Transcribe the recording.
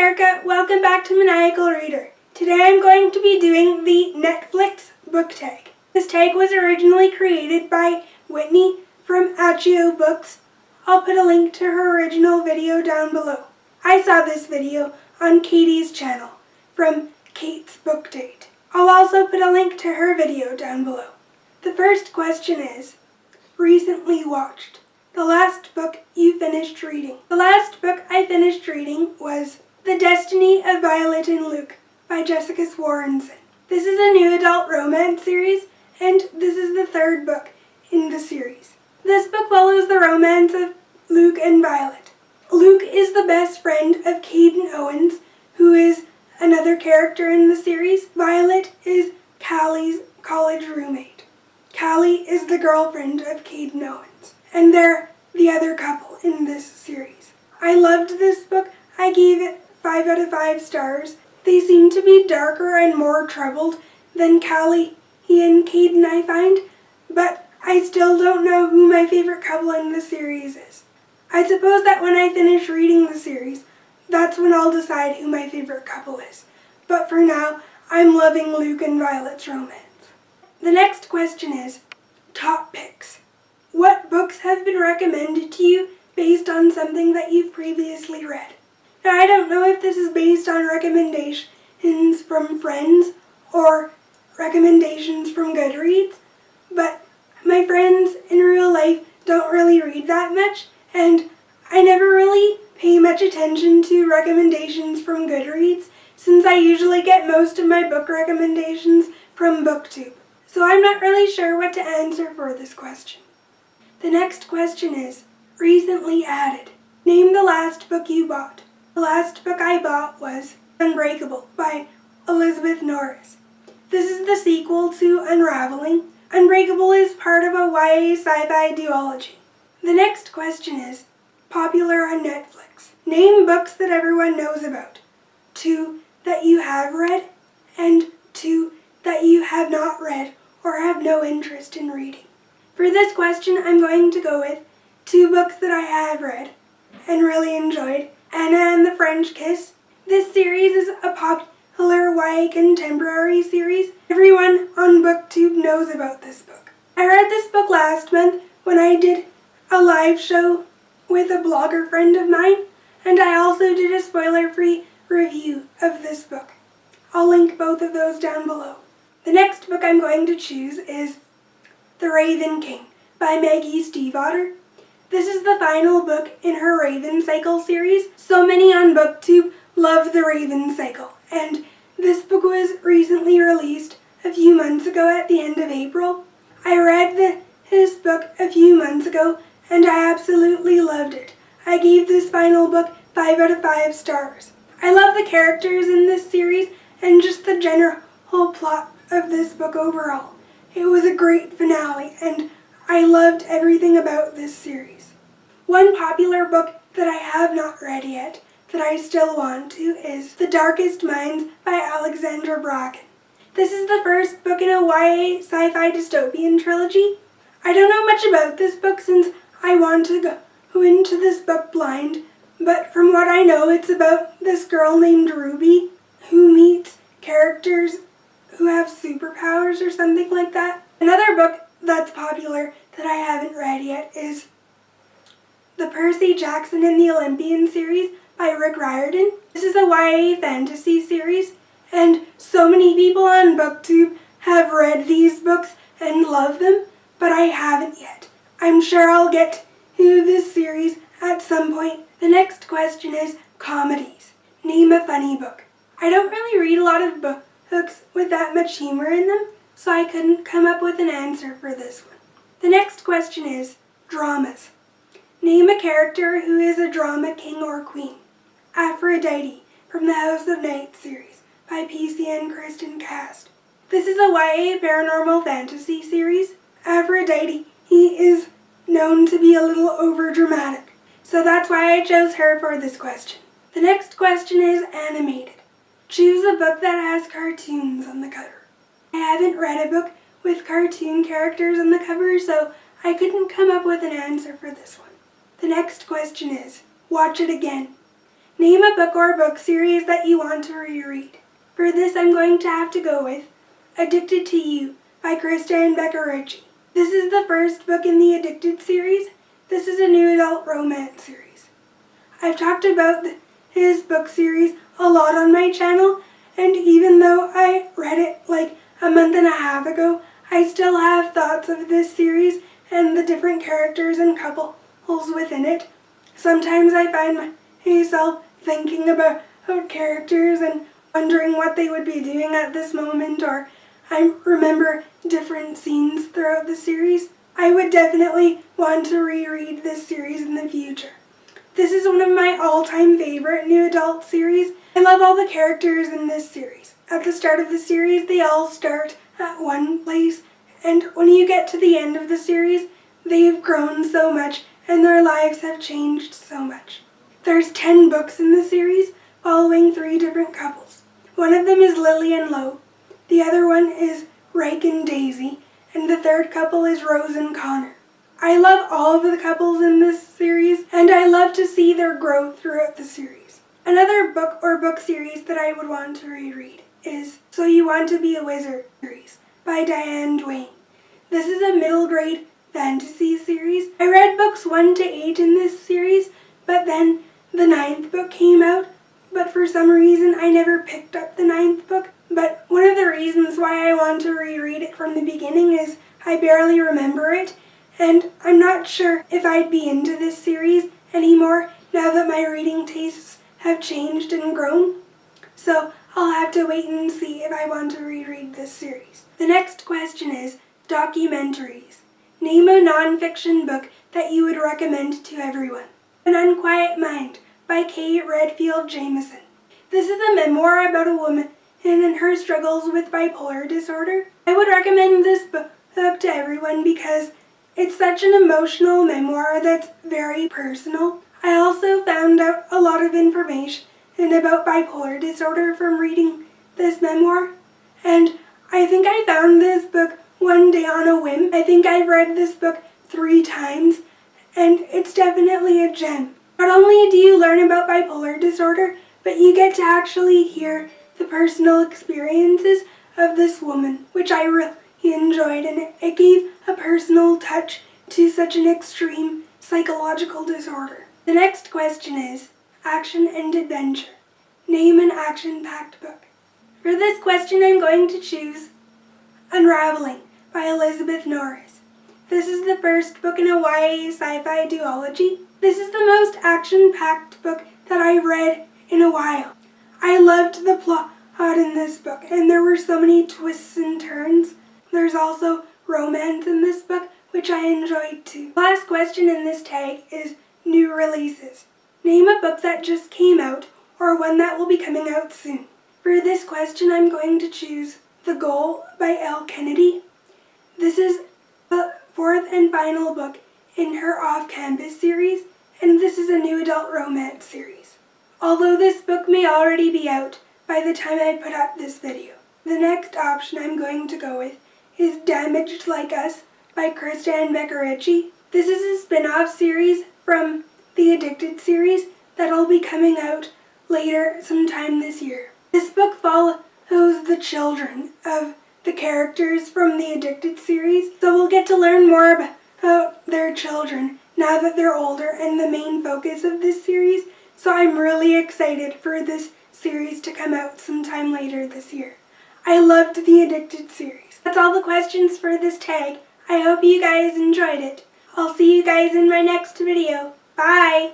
America, welcome back to Maniacal Reader. Today I'm going to be doing the Netflix book tag. This tag was originally created by Whitney from Accio Books. I'll put a link to her original video down below. I saw this video on Katie's channel from Kate's Book Date. I'll also put a link to her video down below. The first question is, recently watched. The last book you finished reading. The last book I finished reading was The Destiny of Violet and Luke by Jessica Swarenson. This is a new adult romance series, and this is the third book in the series. This book follows the romance of Luke and Violet. Luke is the best friend of Caden Owens, who is another character in the series. Violet is Callie's college roommate. Callie is the girlfriend of Caden Owens, and they're the other couple in this series. I loved this book. I gave it 5 out of 5 stars. They seem to be darker and more troubled than Callie and Caden, I find, but I still don't know who my favorite couple in the series is. I suppose that when I finish reading the series, that's when I'll decide who my favorite couple is. But for now, I'm loving Luke and Violet's romance. The next question is, top picks. What books have been recommended to you based on something that you've previously read? Now, I don't know if this is based on recommendations from friends or recommendations from Goodreads, but my friends in real life don't really read that much, and I never really pay much attention to recommendations from Goodreads since I usually get most of my book recommendations from BookTube. So I'm not really sure what to answer for this question. The next question is, recently added. Name the last book you bought. The last book I bought was Unbreakable by Elizabeth Norris. This is the sequel to Unraveling. Unbreakable is part of a YA sci-fi duology. The next question is, popular on Netflix. Name books that everyone knows about. 2 that you have read, and 2 that you have not read or have no interest in reading. For this question, I'm going to go with 2 books that I have read and really enjoyed. Anna and the French Kiss. This series is a popular YA contemporary series. Everyone on BookTube knows about this book. I read this book last month when I did a live show with a blogger friend of mine, and I also did a spoiler-free review of this book. I'll link both of those down below. The next book I'm going to choose is The Raven King by Maggie Stiefvater. This is the final book in her Raven Cycle series. So many on BookTube love the Raven Cycle, and this book was recently released a few months ago at the end of April. I read this book a few months ago, and I absolutely loved it. I gave this final book 5 out of 5 stars. I love the characters in this series and just the general plot of this book overall. It was a great finale, and I loved everything about this series. One popular book that I have not read yet, that I still want to, is The Darkest Minds by Alexandra Bracken. This is the first book in a YA sci-fi dystopian trilogy. I don't know much about this book since I want to go into this book blind, but from what I know, it's about this girl named Ruby who meets characters who have superpowers or something like that. Another book that's popular that I haven't read yet is the Percy, Jackson and the Olympians series by Rick Riordan. This is a YA fantasy series, and so many people on BookTube have read these books and love them, but I haven't yet. I'm sure I'll get to this series at some point. The next question is comedies. Name a funny book. I don't really read a lot of books with that much humor in them, so I couldn't come up with an answer for this one. The next question is dramas. Name a character who is a drama king or queen. Aphrodite from the House of Night series by PC and Kristen Cast. This is a YA paranormal fantasy series. Aphrodite, he is known to be a little overdramatic, so that's why I chose her for this question. The next question is animated. Choose a book that has cartoons on the cover. I haven't read a book with cartoon characters on the cover, so I couldn't come up with an answer for this one. The next question is, watch it again. Name a book or book series that you want to reread. For this, I'm going to have to go with Addicted to You by Krista and Becca Ritchie. This is the first book in the Addicted series. This is a new adult romance series. I've talked about his book series a lot on my channel, and even though I read it like a month and a half ago, I still have thoughts of this series and the different characters and couples within it. Sometimes I find myself thinking about characters and wondering what they would be doing at this moment, or I remember different scenes throughout the series. I would definitely want to reread this series in the future. This is one of my all-time favorite new adult series. I love all the characters in this series. At the start of the series, they all start at one place, and when you get to the end of the series, they've grown so much and their lives have changed so much. There's 10 books in the series following 3 different couples. One of them is Lily and Lo, the other one is Rake and Daisy, and the third couple is Rose and Connor. I love all of the couples in this series, and I love to see their growth throughout the series. Another book or book series that I would want to reread is So You Want to Be a Wizard series by Diane Duane. This is a middle grade fantasy series. I read books 1 to 8 in this series, but then the 9th book came out, but for some reason I never picked up the 9th book. But one of the reasons why I want to reread it from the beginning is I barely remember it, and I'm not sure if I'd be into this series anymore now that my reading tastes have changed and grown. So I'll have to wait and see if I want to reread this series. The next question is Documentaries. Name a non-fiction book that you would recommend to everyone. An Unquiet Mind by Kate Redfield Jamison. This is a memoir about a woman and her struggles with bipolar disorder. I would recommend this book to everyone because it's such an emotional memoir that's very personal. I also found out a lot of information about bipolar disorder from reading this memoir, and I think I found this book one day on a whim. I think I've read this book 3 times, and it's definitely a gem. Not only do you learn about bipolar disorder, but you get to actually hear the personal experiences of this woman, which I really enjoyed, and it gave a personal touch to such an extreme psychological disorder. The next question is Action and Adventure. Name an action-packed book. For this question, I'm going to choose Unraveling by Elizabeth Norris. This is the first book in a YA sci-fi duology. This is the most action-packed book that I read in a while. I loved the plot in this book, and there were so many twists and turns. There's also romance in this book, which I enjoyed too. The last question in this tag is new releases. Name a book that just came out or one that will be coming out soon. For this question, I'm going to choose The Goal by Elle Kennedy. This is the 4th and final book in her off-campus series, and this is a new adult romance series. Although this book may already be out by the time I put up this video. The next option I'm going to go with is Damaged Like Us by Krista and Becca Ritchie. This is a spin-off series from the Addicted series that'll be coming out later sometime this year. This book follows the children of the characters from the Addicted series, so we'll get to learn more about their children now that they're older and the main focus of this series, so I'm really excited for this series to come out sometime later this year. I loved the Addicted series. That's all the questions for this tag. I hope you guys enjoyed it. I'll see you guys in my next video. Bye!